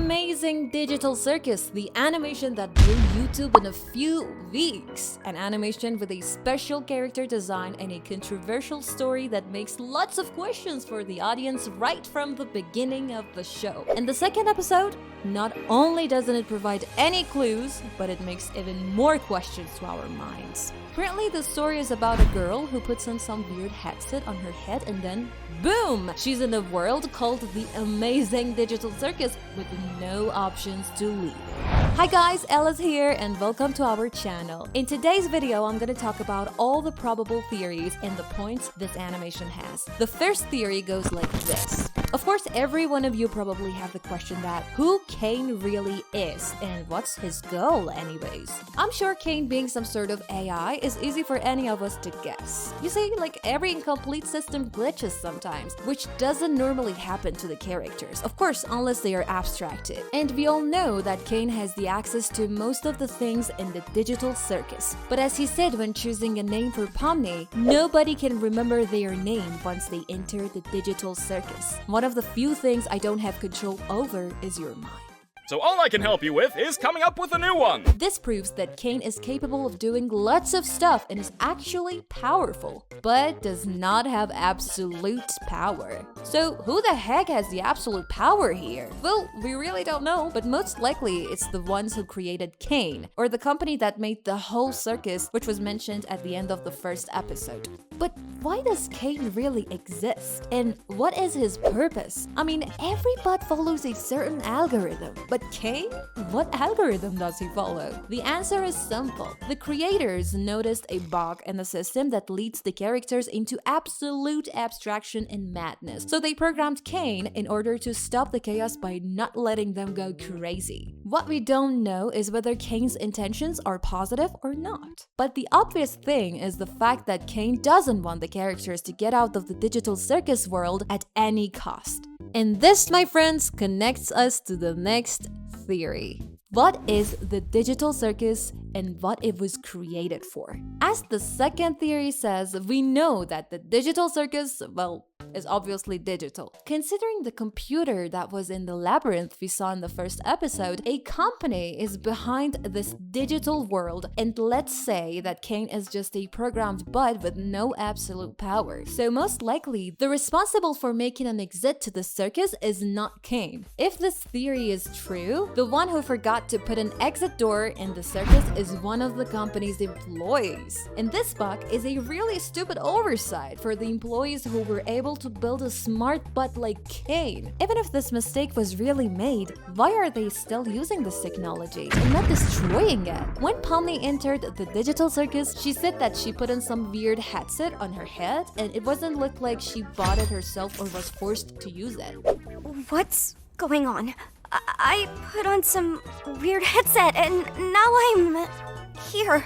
amazing Digital Circus, the animation that blew YouTube in a few weeks. An animation with a special character design and a controversial story that makes lots of questions for the audience right from the beginning of the show. In the second episode, not only doesn't it provide any clues, but it makes even more questions to our minds. Apparently, the story is about a girl who puts on some weird headset on her head and then boom! She's in a world called the amazing Digital Circus with no options to leave. Hi guys, Ella's here and welcome to our channel. In today's video, I'm gonna talk about all the probable theories and the points this animation has. The first theory goes like this. Of course, every one of you probably have the question that who Caine really is and what's his goal anyways. I'm sure Caine being some sort of AI is easy for any of us to guess. You see, like every incomplete system glitches sometimes, which doesn't normally happen to the characters, of course, unless they are abstracted. And we all know that Caine has the access to most of the things in the Digital Circus. But as he said when choosing a name for Pomni, nobody can remember their name once they enter the Digital Circus. One of the few things I don't have control over is your mind. So all I can help you with is coming up with a new one! This proves that Caine is capable of doing lots of stuff and is actually powerful, but does not have absolute power. So who the heck has the absolute power here? Well, we really don't know, but most likely it's the ones who created Caine, or the company that made the whole circus, which was mentioned at the end of the first episode. But why does Caine really exist? And what is his purpose? I mean, every bot follows a certain algorithm, but Caine? What algorithm does he follow? The answer is simple. The creators noticed a bug in the system that leads the characters into absolute abstraction and madness. So they programmed Caine in order to stop the chaos by not letting them go crazy. What we don't know is whether Caine's intentions are positive or not. But the obvious thing is the fact that Caine doesn't want the characters to get out of the Digital Circus world at any cost. And this, my friends, connects us to the next theory. What is the Digital Circus and what it was created for? As the second theory says, we know that the Digital Circus, well, is obviously digital. Considering the computer that was in the labyrinth we saw in the first episode, a company is behind this digital world, and let's say that Caine is just a programmed bot with no absolute power. So most likely, the responsible for making an exit to the circus is not Caine. If this theory is true, the one who forgot to put an exit door in the circus is one of the company's employees. And this bug is a really stupid oversight for the employees who were able to build a smart bot like Caine. Even if this mistake was really made, why are they still using this technology and not destroying it? When Pomni entered the Digital Circus, she said that she put in some weird headset on her head and it wasn't look like she bought it herself or was forced to use it. What's going on? I put on some weird headset and now I'm here.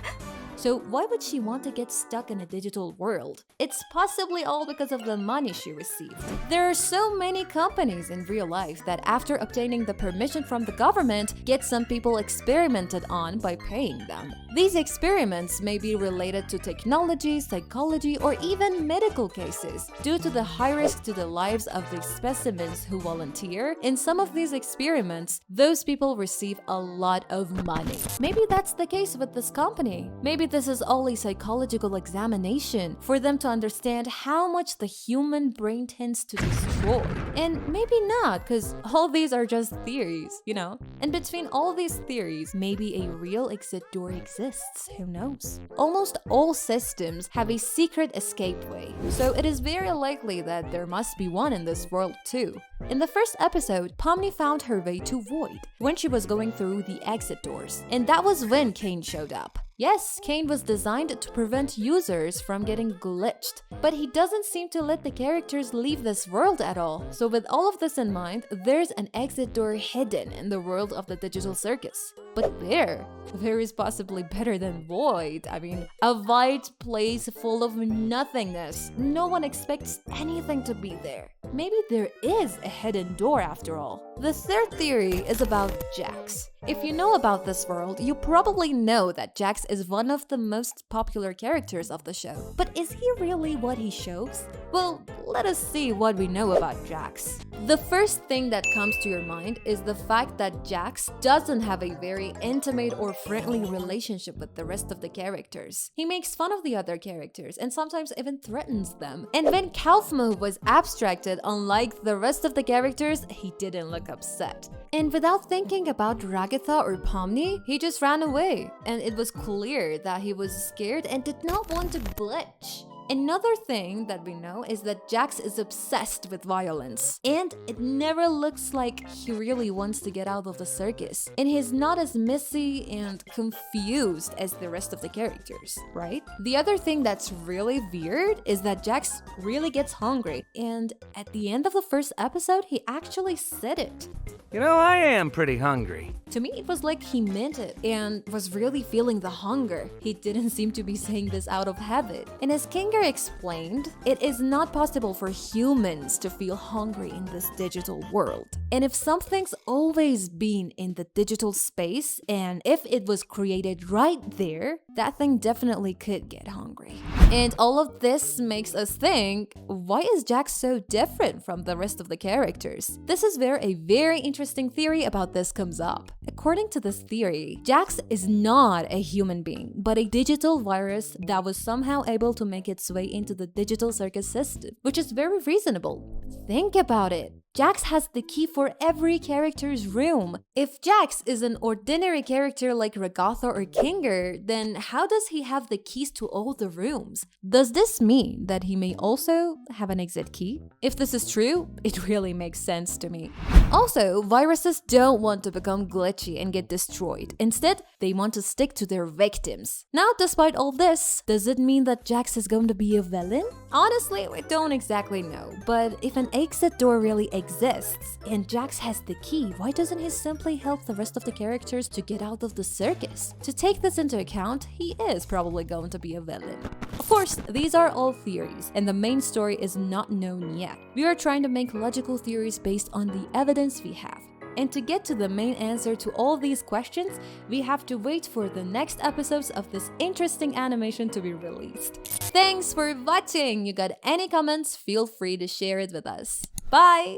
So why would she want to get stuck in a digital world? It's possibly all because of the money she received. There are so many companies in real life that after obtaining the permission from the government, get some people experimented on by paying them. These experiments may be related to technology, psychology, or even medical cases. Due to the high risk to the lives of the specimens who volunteer, in some of these experiments, those people receive a lot of money. Maybe that's the case with this company. Maybe this is all a psychological examination for them to understand how much the human brain tends to destroy. And maybe not, because all these are just theories, you know? And between all these theories, maybe a real exit door exists, who knows? Almost all systems have a secret escape way, so it is very likely that there must be one in this world too. In the first episode, Pomni found her way to Void when she was going through the exit doors, and that was when Caine showed up. Yes, Caine was designed to prevent users from getting glitched, but he doesn't seem to let the characters leave this world at all. So with all of this in mind, there's an exit door hidden in the world of the Digital Circus. But where is possibly better than Void? I mean, a white place full of nothingness. No one expects anything to be there. Maybe there is a hidden door after all. The third theory is about Jax. If you know about this world, you probably know that Jax is one of the most popular characters of the show. But is he really what he shows? Well, let us see what we know about Jax. The first thing that comes to your mind is the fact that Jax doesn't have a very intimate or friendly relationship with the rest of the characters. He makes fun of the other characters and sometimes even threatens them. And when Kaufmo was abstracted, unlike the rest of the characters, he didn't look upset. And without thinking about Ragatha or Pomni, he just ran away. And it was clear that he was scared and did not want to glitch. Another thing that we know is that Jax is obsessed with violence, and it never looks like he really wants to get out of the circus. And he's not as messy and confused as the rest of the characters, right? The other thing that's really weird is that Jax really gets hungry, and at the end of the first episode, he actually said it. You know, I am pretty hungry. To me, it was like he meant it and was really feeling the hunger. He didn't seem to be saying this out of habit. And as Kinger explained, it is not possible for humans to feel hungry in this digital world. And if something's always been in the digital space, and if it was created right there, that thing definitely could get hungry. And all of this makes us think, why is Jax so different from the rest of the characters? This is where a very interesting theory about this comes up. According to this theory, Jax is not a human being, but a digital virus that was somehow able to make its way into the Digital Circus system, which is very reasonable. Think about it. Jax has the key for every character's room. If Jax is an ordinary character like Ragatha or Kinger, then how does he have the keys to all the rooms? Does this mean that he may also have an exit key? If this is true, it really makes sense to me. Also, viruses don't want to become glitchy and get destroyed. Instead, they want to stick to their victims. Now, despite all this, does it mean that Jax is going to be a villain? Honestly, we don't exactly know, but if an exit door really exists and Jax has the key, why doesn't he simply help the rest of the characters to get out of the circus? To take this into account, he is probably going to be a villain. Of course, these are all theories, and the main story is not known yet. We are trying to make logical theories based on the evidence we have. And to get to the main answer to all these questions, we have to wait for the next episodes of this interesting animation to be released. Thanks for watching! You got any comments? Feel free to share it with us. Bye!